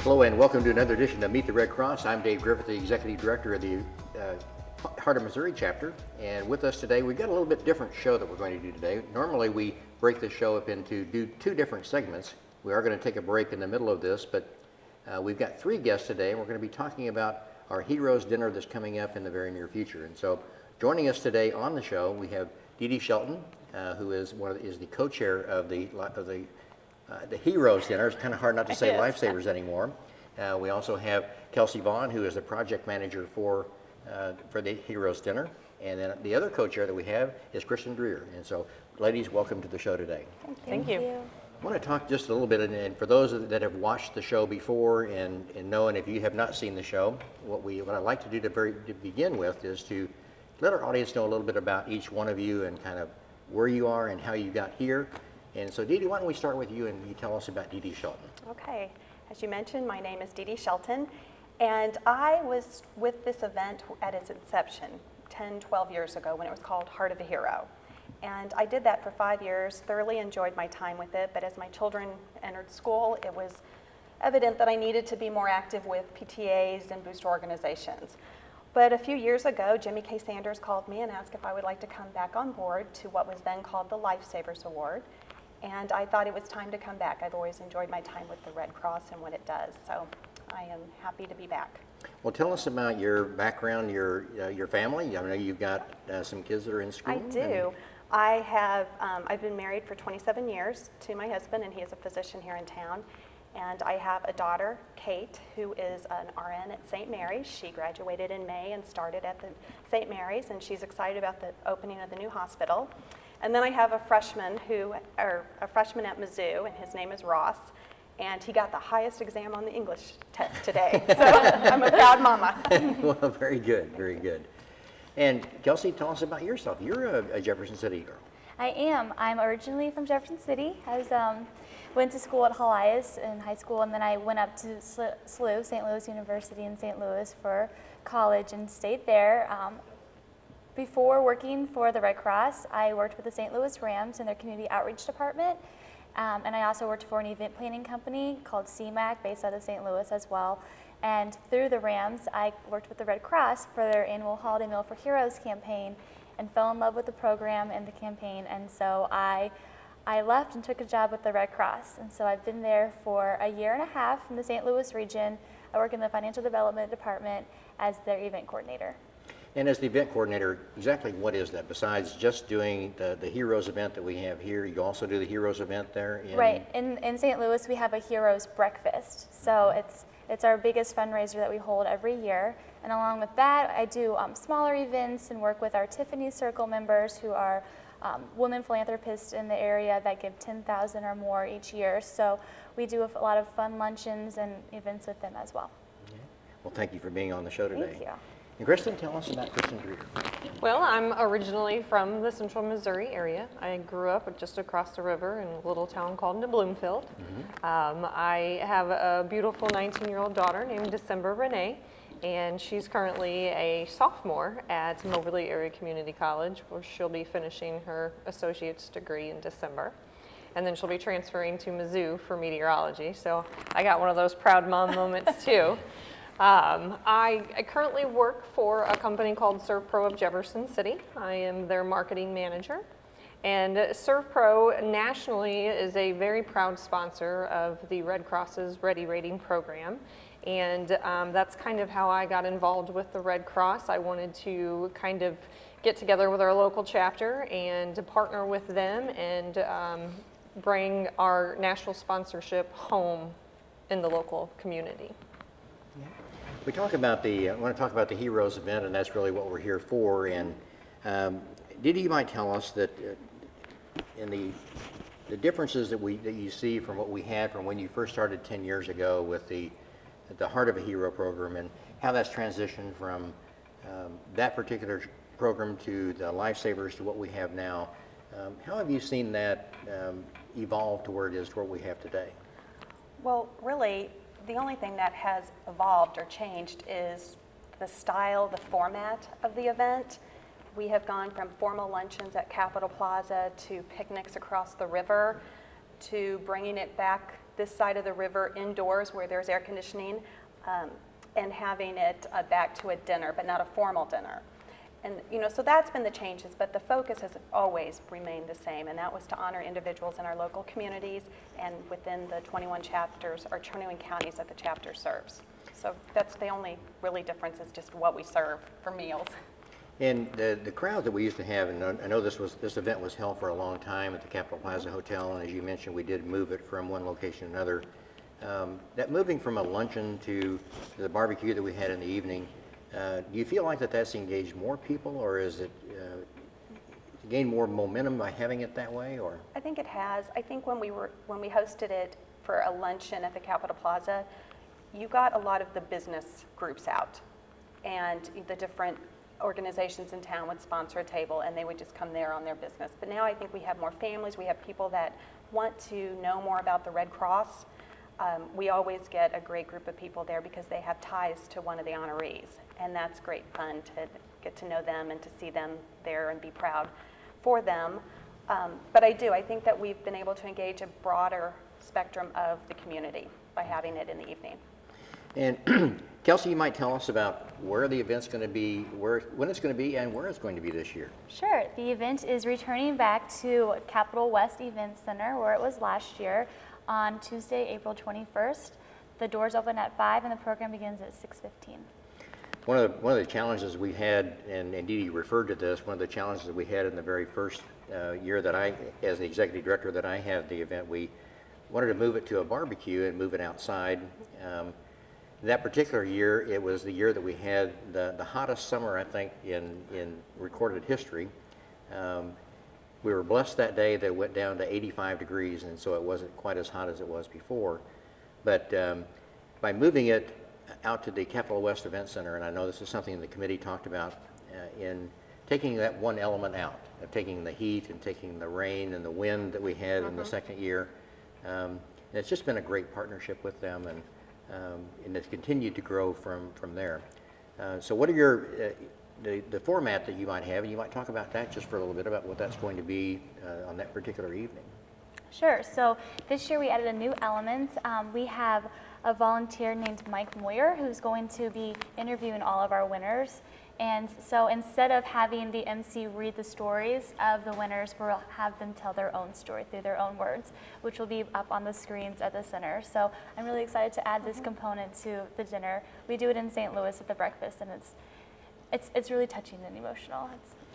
Hello and welcome to another edition of Meet the Red Cross. I'm Dave Griffith, the Executive Director of the Heart of Missouri chapter. And with us today, we've got a little bit different show that we're going to do today. Normally we break this show up into two different segments. We are going to take a break in the middle of this, but we've got three guests today, and we're going to be talking about our Heroes dinner that's coming up in the very near future. And so joining us today on the show, we have Shelton, who is the co-chair of the Heroes dinner. It's kind of hard not to say Lifesavers anymore. We also have Kelsey Vaughan, who is the project manager for the Heroes dinner. And then the other co-chair that we have is Kristen Dreher. And so, ladies, welcome to the show today. Thank you. I want to talk just a little bit, and for those that have watched the show before and know, and if you have not seen the show, what I'd like to do to begin with is to let our audience know a little bit about each one of you and kind of where you are and how you got here. And so, Dee Dee, why don't we start with you and you tell us about Dee Shelton. Okay. As you mentioned, my name is Dee Shelton, and I was with this event at its inception 10, 12 years ago when it was called Heart of a Hero. And I did that for 5 years, thoroughly enjoyed my time with it, but as my children entered school, it was evident that I needed to be more active with PTAs and booster organizations. But a few years ago, Jimmy K. Sanders called me and asked if I would like to come back on board to what was then called the Lifesavers Award. And I thought it was time to come back. I've always enjoyed my time with the Red Cross and what it does, so I am happy to be back. Well, tell us about your background, your family. I know you've got some kids that are in school. I do. I've been married for 27 years to my husband, and he is a physician here in town. And I have a daughter, Kate, who is an RN at St. Mary's. She graduated in May and started at the St. Mary's, and she's excited about the opening of the new hospital. And then I have a freshman at Mizzou, and his name is Ross, and he got the highest exam on the English test today. So I'm a proud mama. Well, very good, very good. And Kelsey, tell us about yourself. You're a Jefferson City girl. I am. I'm originally from Jefferson City. I went to school at Helias in high school, and then I went up to SLU, St. Louis University in St. Louis for college and stayed there. Before working for the Red Cross, I worked with the St. Louis Rams in their community outreach department, and I also worked for an event planning company called CMAC based out of St. Louis as well. And through the Rams, I worked with the Red Cross for their annual Holiday Meal for Heroes campaign and fell in love with the program and the campaign, and so I left and took a job with the Red Cross. And so I've been there for a year and a half in the St. Louis region. I work in the financial development department as their event coordinator. And as the event coordinator, exactly what is that? Besides just doing the Heroes event that we have here, you also do the Heroes event there? Right. In St. Louis, we have a Heroes breakfast. So it's our biggest fundraiser that we hold every year. And along with that, I do smaller events and work with our Tiffany Circle members who are women philanthropists in the area that give $10,000 or more each year. So we do a lot of fun luncheons and events with them as well. Okay. Well, thank you for being on the show today. Thank you. And Kristen, tell us about Kristen Dreher. Well, I'm originally from the central Missouri area. I grew up just across the river in a little town called New Bloomfield. Mm-hmm. I have a beautiful 19-year-old daughter named December Renee, and she's currently a sophomore at Moberly Area Community College, where she'll be finishing her associate's degree in December. And then she'll be transferring to Mizzou for meteorology. So I got one of those proud mom moments too. I currently work for a company called ServPro of Jefferson City. I am their marketing manager. And ServPro nationally is a very proud sponsor of the Red Cross's Ready Rating program. And that's kind of how I got involved with the Red Cross. I wanted to kind of get together with our local chapter and to partner with them and bring our national sponsorship home in the local community. We talk about I want to talk about the Heroes event, and that's really what we're here for. And Dee Dee, you might tell us that in the differences that you see from what we had from when you first started 10 years ago with the Heart of a Hero program, and how that's transitioned from that particular program to the Lifesavers to what we have now. How have you seen that evolve to where it is to where we have today? Well, really, the only thing that has evolved or changed is the style, the format of the event. We have gone from formal luncheons at Capitol Plaza to picnics across the river to bringing it back this side of the river indoors where there's air conditioning, and having it back to a dinner, but not a formal dinner. And so that's been the changes, but the focus has always remained the same, and that was to honor individuals in our local communities and within the 21 chapters or 21 counties that the chapter serves. So that's the only really difference, is just what we serve for meals. And the crowd that we used to have, and I know this event was held for a long time at the Capitol Plaza Hotel, and as you mentioned, we did move it from one location to another. That moving from a luncheon to the barbecue that we had in the evening, do you feel like that's engaged more people, or is it gained more momentum by having it that way? Or I think it has. I think when we hosted it for a luncheon at the Capitol Plaza, you got a lot of the business groups out, and the different organizations in town would sponsor a table, and they would just come there on their business. But now I think we have more families. We have people that want to know more about the Red Cross. We always get a great group of people there because they have ties to one of the honorees, and that's great fun to get to know them and to see them there and be proud for them. But I think that we've been able to engage a broader spectrum of the community by having it in the evening. And Kelsey, you might tell us about where the event's going to be, when it's going to be, and where it's going to be this year. Sure. The event is returning back to Capitol West Event Center, where it was last year, on Tuesday, April 21st. The doors open at 5 and the program begins at 6:15. One of the challenges we had, and Dee Dee referred to this, one of the challenges that we had in the very first year that as the executive director, that I had the event, we wanted to move it to a barbecue and move it outside. That particular year, it was the year that we had the hottest summer, I think, in recorded history. We were blessed that day that it went down to 85 degrees, and so it wasn't quite as hot as it was before. But by moving it out to the Capitol West Event Center, and I know this is something the committee talked about, in taking that one element out, of taking the heat and taking the rain and the wind that we had in the second year. And it's just been a great partnership with them, and it's continued to grow from there. So what are the format that you might have, and you might talk about that just for a little bit, about what that's going to be on that particular evening. Sure. So this year we added a new element. We have a volunteer named Mike Moyer who's going to be interviewing all of our winners. And so instead of having the MC read the stories of the winners, we'll have them tell their own story through their own words, which will be up on the screens at the center. So I'm really excited to add this component to the dinner. We do it in St. Louis at the breakfast, and it's really touching and emotional.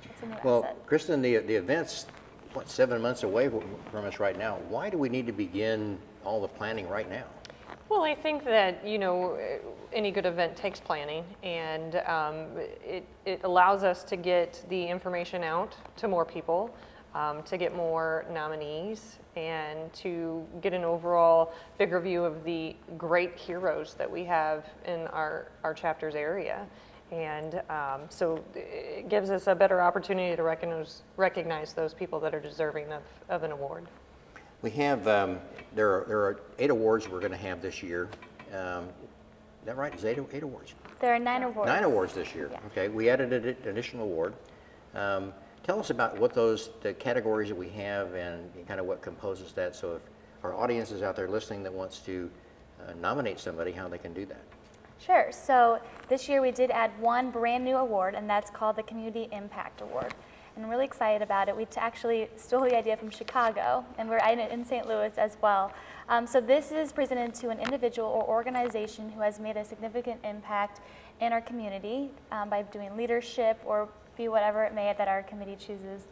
It's a new asset. Kristen, the event's, 7 months away from us right now. Why do we need to begin all the planning right now? Well, I think that, any good event takes planning, and it allows us to get the information out to more people, to get more nominees, and to get an overall bigger view of the great heroes that we have in our chapter's area. And so it gives us a better opportunity to recognize those people that are deserving of an award. We have, there are 8 awards we're going to have this year. Is that right? Is it 8 awards? There are 9 awards. 9 awards this year. Yeah. Okay, we added an additional award. Tell us about what the categories that we have and kind of what composes that, so if our audience is out there listening that wants to nominate somebody, how they can do that. Sure. So this year we did add one brand new award, and that's called the Community Impact Award. And I'm really excited about it. We actually stole the idea from Chicago, and we're in St. Louis as well. So this is presented to an individual or organization who has made a significant impact in our community by doing leadership or be whatever it may that our committee chooses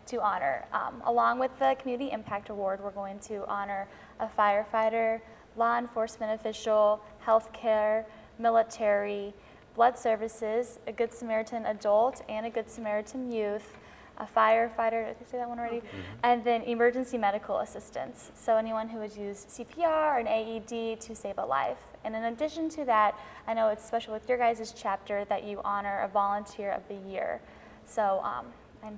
to honor. Along with the Community Impact Award, we're going to honor a firefighter, law enforcement official, healthcare, military, blood services, a Good Samaritan adult, and a Good Samaritan youth, a firefighter, did I say that one already? And then emergency medical assistance. So anyone who would use CPR or an AED to save a life. And in addition to that, I know it's special with your guys' chapter that you honor a volunteer of the year. So I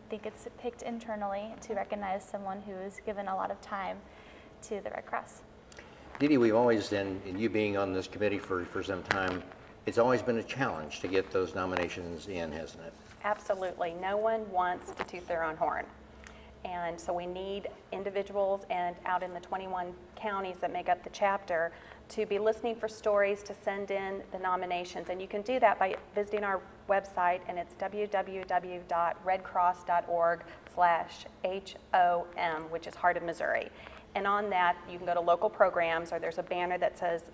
think it's picked internally to recognize someone who has given a lot of time to the Red Cross. Dee Dee, we've always, and you being on this committee for some time, it's always been a challenge to get those nominations in, hasn't it? Absolutely. No one wants to toot their own horn. And so we need individuals and out in the 21 counties that make up the chapter to be listening for stories to send in the nominations. And you can do that by visiting our website, and it's www.redcross.org/HOM, which is Heart of Missouri. And on that, you can go to local programs, or there's a banner that says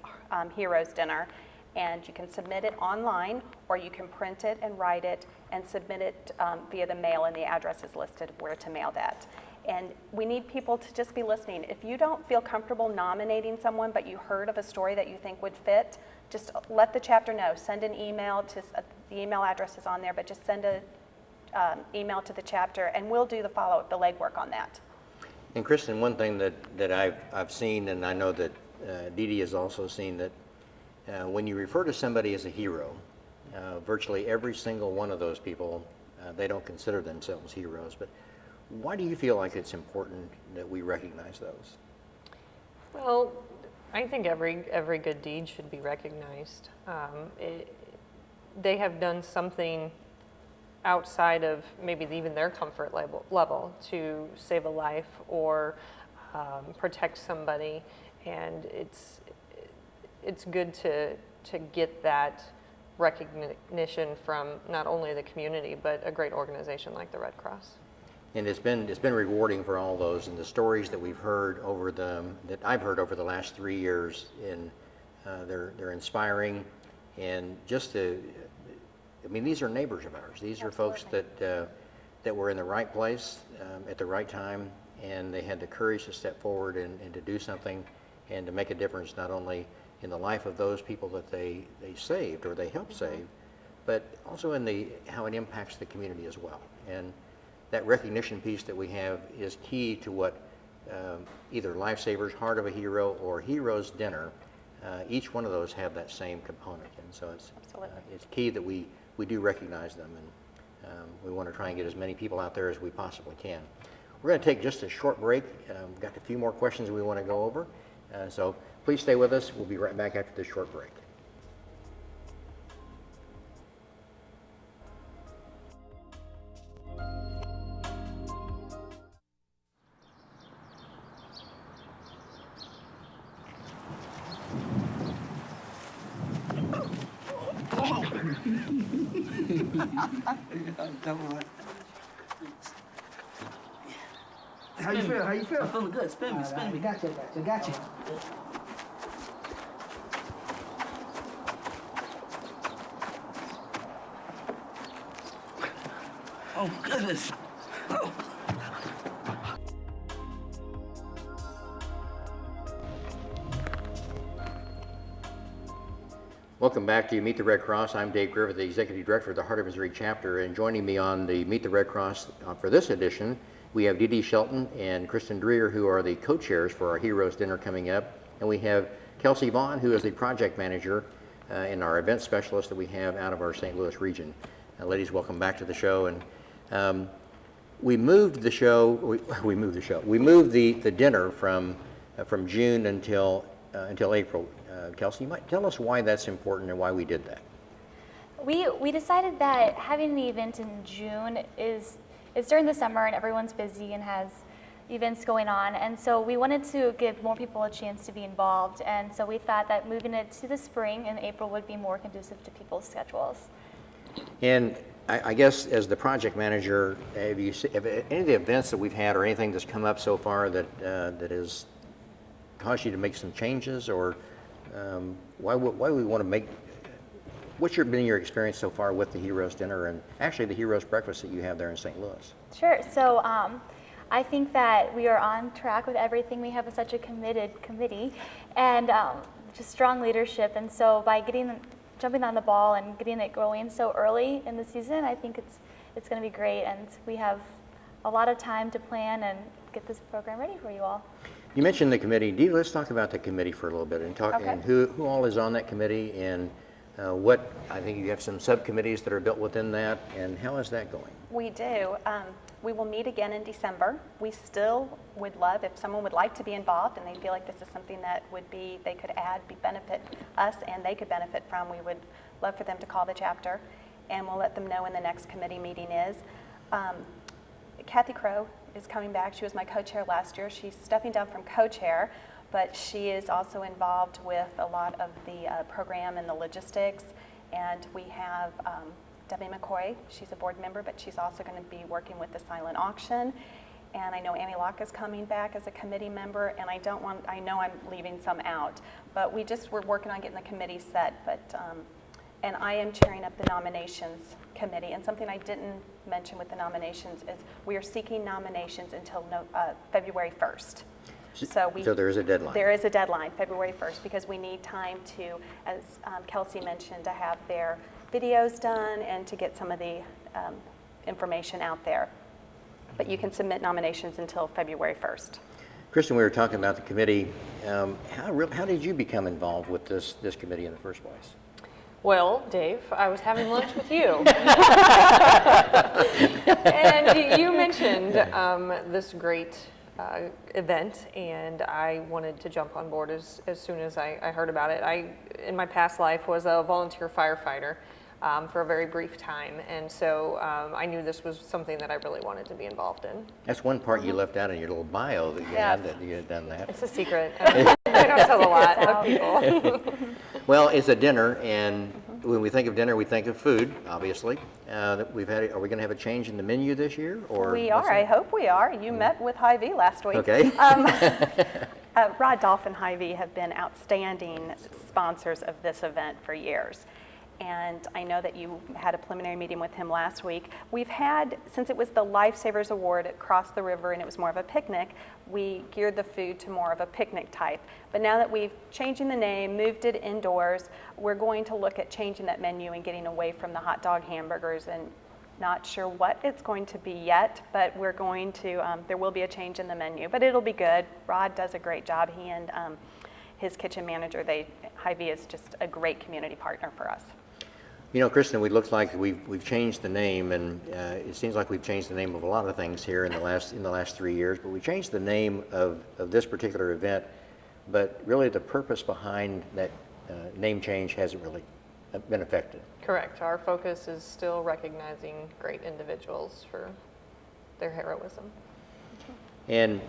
Heroes Dinner, and you can submit it online, or you can print it and write it and submit it via the mail, and the address is listed where to mail that. And we need people to just be listening. If you don't feel comfortable nominating someone, but you heard of a story that you think would fit, just let the chapter know. Send an email to, the email address is on there, but just send an email to the chapter, and we'll do the follow-up, the legwork on that. And Kristen, one thing that I've seen, and I know that Dee Dee has also seen, that when you refer to somebody as a hero, virtually every single one of those people, they don't consider themselves heroes. But why do you feel like it's important that we recognize those? Well, I think every good deed should be recognized. They have done something outside of maybe even their comfort level to save a life or protect somebody, and it's good to get that recognition from not only the community but a great organization like the Red Cross. And it's been rewarding for all those, and the stories that we've heard that I've heard over the last 3 years, and they're inspiring, and just to, I mean, these are neighbors of ours. These are folks that were in the right place at the right time, and they had the courage to step forward and to do something and to make a difference not only in the life of those people that they saved or they helped save, but also in how it impacts the community as well. And that recognition piece that we have is key to what either Lifesavers, Heart of a Hero, or Heroes Dinner, each one of those have that same component. And so it's key that we do recognize them, and we want to try and get as many people out there as we possibly can. We're going to take just a short break. We've got a few more questions we want to go over. So please stay with us. We'll be right back after this short break. How you feel? How you feel? I'm feeling good. Spin me, spin me. Gotcha. Oh, goodness. Oh. Welcome back to Meet the Red Cross. I'm Dave Griffith, the Executive Director of the Heart of Missouri Chapter, and joining me on the Meet the Red Cross for this edition, we have Dee Dee Shelton and Kristen Dreher, who are the co-chairs for our Heroes Dinner coming up, and we have Kelsey Vaughan, who is the project manager and our event specialist that we have out of our St. Louis region. Ladies, welcome back to the show. And we moved the dinner from June until April. Kelsey, you might tell us why that's important and why we did that. We decided that having the event in June is during the summer and everyone's busy and has events going on, and so we wanted to give more people a chance to be involved, and so we thought that moving it to the spring in April would be more conducive to people's schedules. And I guess as the project manager, have any of the events that we've had or anything that's come up so far that has caused you to make some changes, or why we want to make? What's been your experience so far with the Heroes Dinner and actually the Heroes Breakfast that you have there in St. Louis? Sure. So I think that we are on track with everything. We have such a committed committee and just strong leadership. And so by jumping on the ball and getting it going so early in the season, I think it's going to be great. And we have a lot of time to plan and get this program ready for you all. You mentioned the committee. Dee, let's talk about the committee for a little bit and talk and who all is on that committee, and what, I think you have some subcommittees that are built within that, and how is that going? We do. We will meet again in December. We still would love if someone would like to be involved and they feel like this is something that they could benefit us and they could benefit from. We would love for them to call the chapter, and we'll let them know when the next committee meeting is. Kathy Crow is coming back. She was my co-chair last year. She's stepping down from co-chair, but she is also involved with a lot of the program and the logistics. And we have Debbie McCoy. She's a board member, but she's also going to be working with the silent auction. And I know Annie Locke is coming back as a committee member, and I know I'm leaving some out, but we're working on getting the committee set, and I am chairing up the nominations committee. And something I didn't mention with the nominations is we are seeking nominations until February 1st. So there is a deadline. There is a deadline, February 1st, because we need time to, as Kelsey mentioned, to have their videos done and to get some of the information out there. But you can submit nominations until February 1st. Kristen, we were talking about the committee. How did you become involved with this committee in the first place? Well, Dave, I was having lunch with you. And you mentioned this great event, and I wanted to jump on board as soon as I heard about it. I, in my past life, was a volunteer firefighter for a very brief time, and so I knew this was something that I really wanted to be involved in. That's one part you left out in your little bio that you had, that you had done that. It's a secret. I don't tell a lot of people. Well, it's a dinner, and when we think of dinner, we think of food, obviously. Are we going to have a change in the menu this year? Or we are. I hope we are. You met with Hy-Vee last week. Okay. Rod Dolph and Hy-Vee have been outstanding sponsors of this event for years. And I know that you had a preliminary meeting with him last week. We've had, since it was the Lifesavers Award across the river and it was more of a picnic, we geared the food to more of a picnic type. But now that we've changing the name, moved it indoors, we're going to look at changing that menu and getting away from the hot dog hamburgers, and not sure what it's going to be yet, but we're going to, there will be a change in the menu, but it'll be good. Rod does a great job. He and his kitchen manager, Hy-Vee is just a great community partner for us. You know, Kristen, it looks like we've changed the name, and it seems like we've changed the name of a lot of things here in the last 3 years. But we changed the name of this particular event, but really the purpose behind that name change hasn't really been affected. Correct. Our focus is still recognizing great individuals for their heroism. And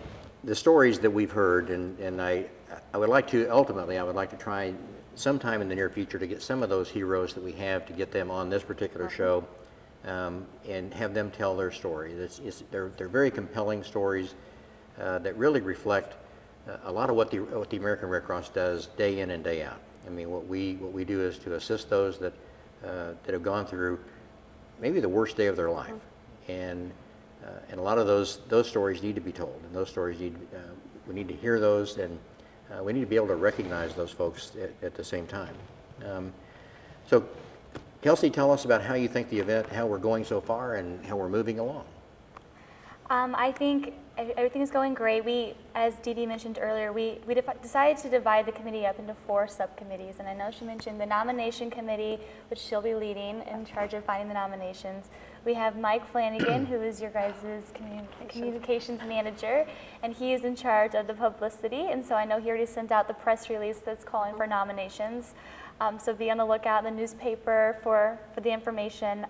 the stories that we've heard, and I would like to, ultimately, I would like to try sometime in the near future to get some of those heroes that we have, to get them on this particular show and have them tell their story. They're very compelling stories that really reflect a lot of what the American Red Cross does day in and day out. I mean, what we do is to assist those that have gone through maybe the worst day of their life, and a lot of those stories need to be told, and those stories we need to hear those, and we need to be able to recognize those folks at the same time. So, Kelsey, tell us about how you think the event, how we're going so far, and how we're moving along. I think everything is going great. We, as Dee Dee mentioned earlier, we decided to divide the committee up into 4 subcommittees. And I know she mentioned the nomination committee, which she'll be leading, in charge of finding the nominations. We have Mike Flanagan, who is your guys' communications manager, and he is in charge of the publicity. And so I know he already sent out the press release that's calling for nominations. So be on the lookout in the newspaper for the information.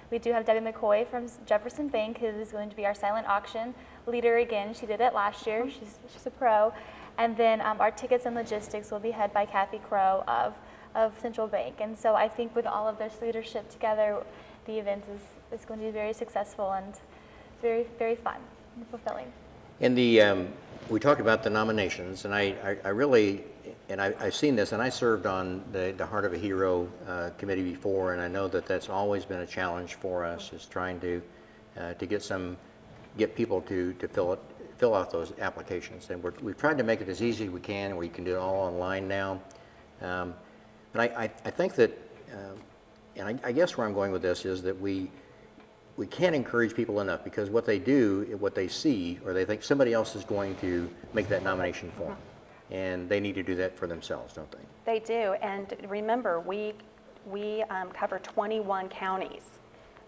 We do have Debbie McCoy from Jefferson Bank, who is going to be our silent auction leader again. She did it last year. She's a pro. And then our tickets and logistics will be headed by Kathy Crow of Central Bank. And so I think with all of this leadership together, the event is going to be very successful and very, very fun and fulfilling. And we talked about the nominations, and I really, and I've seen this, and I served on the Heart of a Hero committee before, and I know that that's always been a challenge for us, is trying to get people to fill out those applications. And we've tried to make it as easy as we can, where you can do it all online now. But I think that, and I guess where I'm going with this is that we can't encourage people enough, because what they do, what they see, or they think somebody else is going to make that nomination for them. And they need to do that for themselves, don't they? They do, and remember, we cover 21 counties.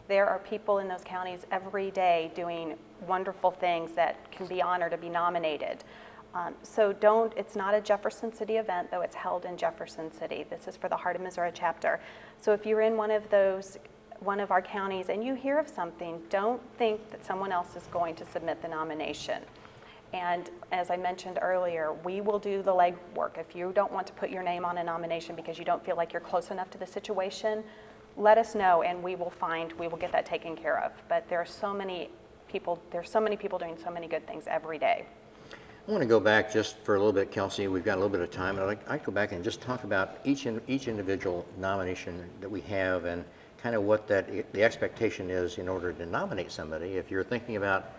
There are people in those counties every day doing wonderful things that can be honored to be nominated. So it's not a Jefferson City event, though it's held in Jefferson City. This is for the Heart of Missouri chapter. So if you're in one of those one of our counties and you hear of something, don't think that someone else is going to submit the nomination. And as I mentioned earlier, we will do the legwork. If you don't want to put your name on a nomination because you don't feel like you're close enough to the situation, let us know and we will get that taken care of. But there are so many people doing so many good things every day. I want to go back just for a little bit, Kelsey. We've got a little bit of time. I'd like to go back and just talk about each individual nomination that we have and kind of what the expectation is in order to nominate somebody. If you're thinking about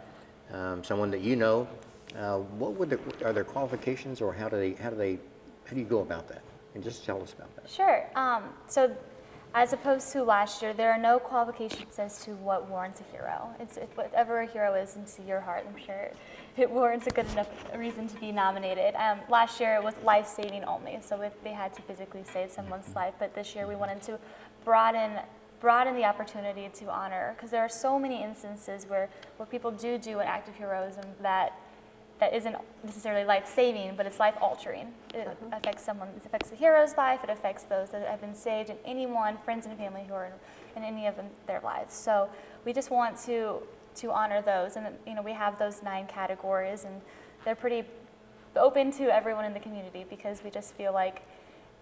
someone that you know, are there qualifications, or how do you go about that? And just tell us about that. Sure. So as opposed to last year, there are no qualifications as to what warrants a hero. It's whatever a hero is into your heart, I'm sure it warrants a good enough reason to be nominated. Last year it was life-saving only, so they had to physically save someone's life, but this year we wanted to broaden the opportunity to honor, because there are so many instances where people do an act of heroism that isn't necessarily life-saving, but it's life-altering. It affects the hero's life, it affects those that have been saved, and anyone, friends and family who are in any of their lives. So we just want to honor those, and we have those 9 categories, and they're pretty open to everyone in the community because we just feel like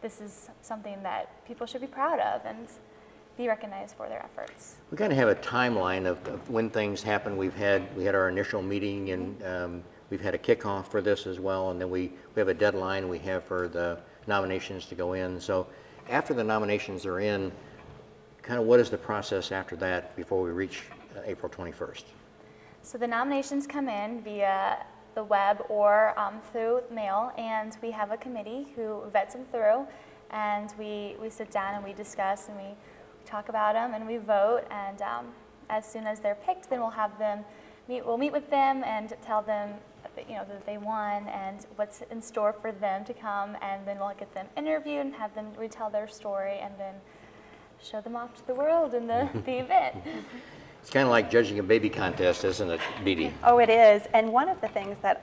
this is something that people should be proud of and be recognized for their efforts. We kind of have a timeline of when things happen. We had our initial meeting, and we've had a kickoff for this as well, and then we have a deadline we have for the nominations to go in. So after the nominations are in, kind of what is the process after that before we reach April 21st? So the nominations come in via the web or through mail, and we have a committee who vets them through, and we sit down and we discuss and we talk about them and we vote, and as soon as they're picked, then we'll meet with them and tell them that they won and what's in store for them to come, and then we'll get them interviewed and have them retell their story and then show them off to the world in the event. It's kind of like judging a baby contest, isn't it, Dee Dee? Oh, it is. And one of the things that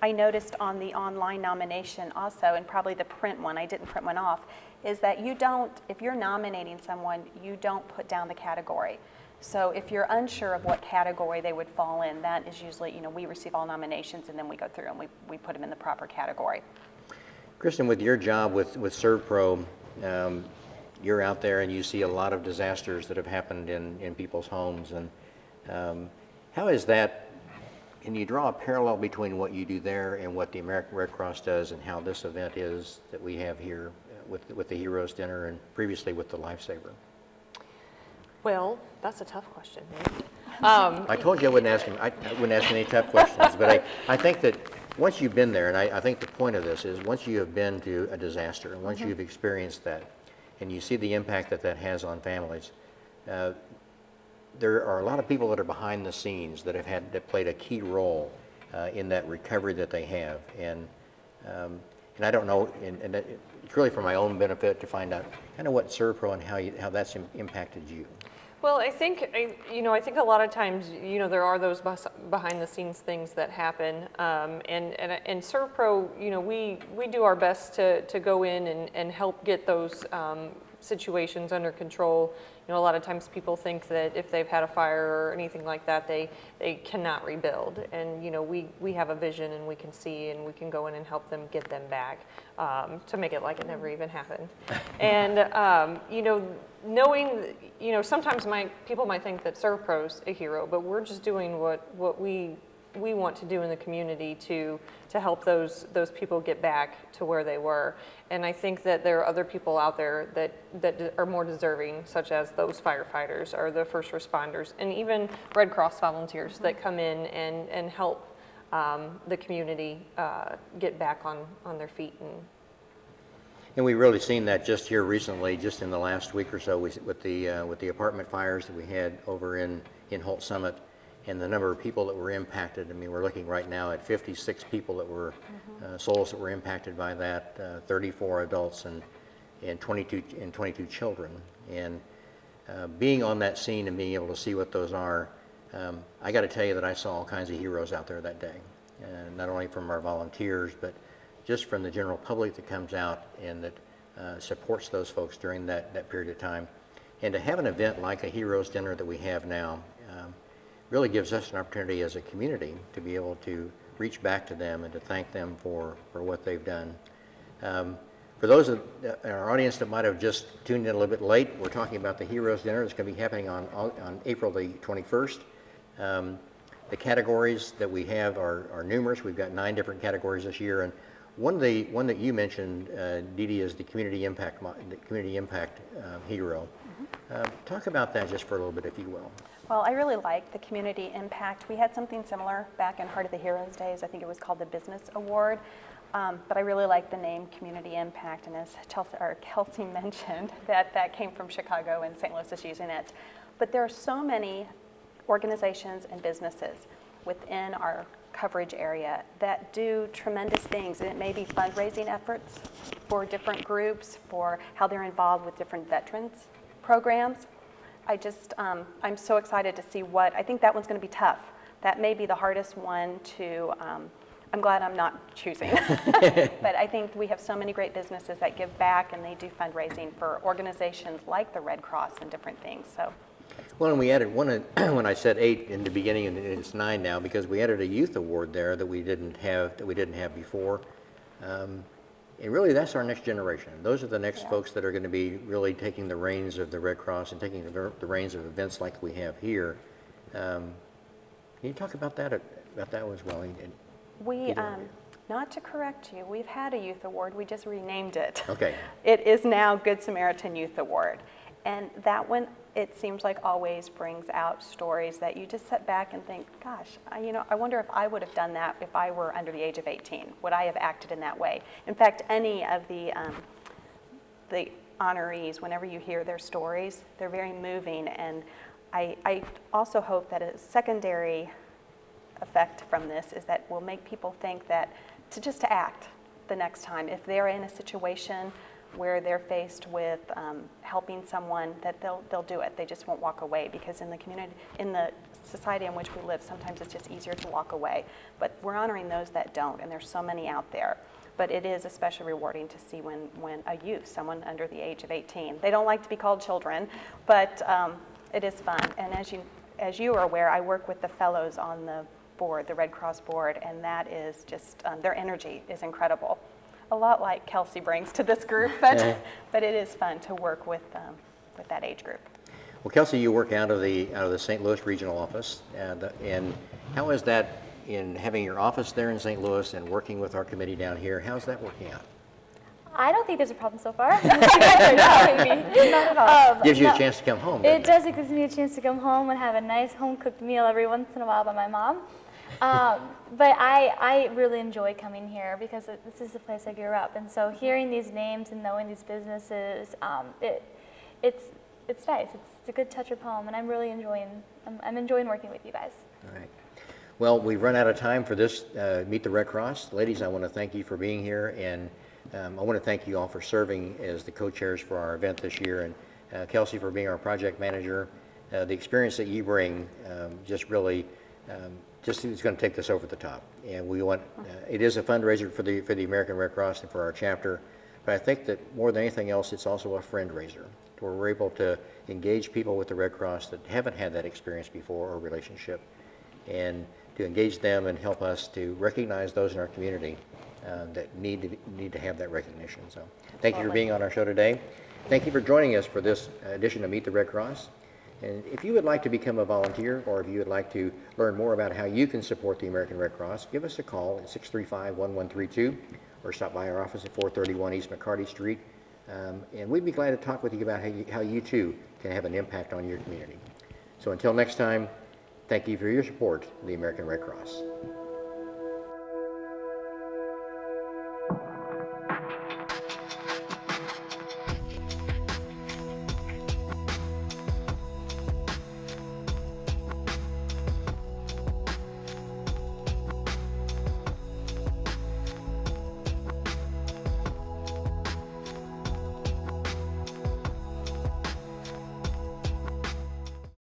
I noticed on the online nomination also, and probably the print one, I didn't print one off, is that if you're nominating someone, you don't put down the category. So if you're unsure of what category they would fall in, that is usually, we receive all nominations and then we go through and we put them in the proper category. Kristen, with your job with ServPro, you're out there and you see a lot of disasters that have happened in people's homes. And how is that, can you draw a parallel between what you do there and what the American Red Cross does and how this event is that we have here with the Heroes Dinner and previously with the Lifesaver? Well, that's a tough question, Nate. I told you I wouldn't ask any tough questions, but I think that once you've been there, and I think the point of this is once you have been to a disaster and once you've experienced that and you see the impact that has on families, there are a lot of people that are behind the scenes that played a key role in that recovery that they have, and I don't know, and it's really for my own benefit to find out kind of what ServPro and how that's impacted you. Well, I think a lot of times, there are those behind the scenes things that happen, and ServPro, we do our best to go in and help get those situations under control. A lot of times people think that if they've had a fire or anything like that, they cannot rebuild. And, we have a vision and we can see and we can go in and help them get them back to make it like it never even happened. And, knowing, sometimes people might think that ServPro's a hero, but we're just doing what we want to do in the community to help those people get back to where they were. And I think that there are other people out there that are more deserving, such as those firefighters or the first responders, and even Red Cross volunteers that come in and help the community get back on their feet. And we've really seen that just here recently, just in the last week or so, with the apartment fires that we had over in Holt Summit, and the number of people that were impacted. I mean, we're looking right now at 56 people that were souls that were impacted by that, 34 adults and 22 children. And being on that scene and being able to see what those are, I got to tell you that I saw all kinds of heroes out there that day, not only from our volunteers, but just from the general public that comes out and that supports those folks during that period of time. And to have an event like a Heroes Dinner that we have now really gives us an opportunity as a community to be able to reach back to them and to thank them for what they've done. For those in our audience that might have just tuned in a little bit late, we're talking about the Heroes Dinner. It's going to be happening on April the 21st. The categories that we have are numerous. We've got 9 different categories this year, and one that you mentioned, Dee Dee, is the community impact hero. Talk about that just for a little bit, if you will. Well, I really like the community impact. We had something similar back in Heart of the Heroes days. I think it was called the Business Award. But I really like the name Community Impact, and as Kelsey mentioned, that came from Chicago and St. Louis is using it. But there are so many organizations and businesses within our coverage area that do tremendous things, and it may be fundraising efforts for different groups, for how they're involved with different veterans programs. I'm so excited to see I think that one's going to be tough. That may be the hardest one to, I'm glad I'm not choosing. But I think we have so many great businesses that give back, and they do fundraising for organizations like the Red Cross and different things. So. Well, and we added one, when I said 8 in the beginning, and it's 9 now, because we added a youth award there that we didn't have before. And really, that's our next generation. Those are the next folks that are going to be really taking the reins of the Red Cross and taking the reins of events like we have here. Can you talk about that as well? We, not to correct you, we've had a youth award. We just renamed it. Okay. It is now Good Samaritan Youth Award. And that one, it seems like always brings out stories that you just sit back and think, gosh, I wonder if I would have done that if I were under the age of 18. Would I have acted in that way? In fact, any of the honorees, whenever you hear their stories, they're very moving. And I also hope that a secondary effect from this is that we'll make people think that to act the next time. If they're in a situation where they're faced with helping someone, that they'll do it. They just won't walk away, because in the community, in the society in which we live, sometimes it's just easier to walk away. But we're honoring those that don't, and there's so many out there. But it is especially rewarding to see when a youth, someone under the age of 18, they don't like to be called children, but it is fun. And as you are aware, I work with the fellows on the board, the Red Cross board, and that is just, their energy is incredible. A lot like Kelsey brings to this group, but it is fun to work with that age group. Well, Kelsey, you work out of the St. Louis regional office, and how is that in having your office there in St. Louis and working with our committee down here? How's that working out? I don't think there's a problem so far. You guys are not, maybe. Not at all. Gives you a chance to come home. It does. It gives me a chance to come home and have a nice home-cooked meal every once in a while by my mom. But I really enjoy coming here because this is the place I grew up, and so hearing these names and knowing these businesses, it's nice. It's a good touch of home, and I'm really enjoying working with you guys. All right. Well, we've run out of time for this Meet the Red Cross. Ladies, I want to thank you for being here, and I want to thank you all for serving as the co-chairs for our event this year, and Kelsey for being our project manager. The experience that you bring just really is going to take this over the top. And we want, it is a fundraiser for the American Red Cross and for our chapter, but I think that more than anything else, it's also a friend raiser, where we're able to engage people with the Red Cross that haven't had that experience before or relationship, and to engage them and help us to recognize those in our community that need to have that recognition. So thank you for being on our show today. Thank you for joining us for this edition of Meet the Red Cross. And if you would like to become a volunteer, or if you would like to learn more about how you can support the American Red Cross, give us a call at 635-1132, or stop by our office at 431 East McCarty Street. And we'd be glad to talk with you about how you too can have an impact on your community. So until next time, thank you for your support of the American Red Cross.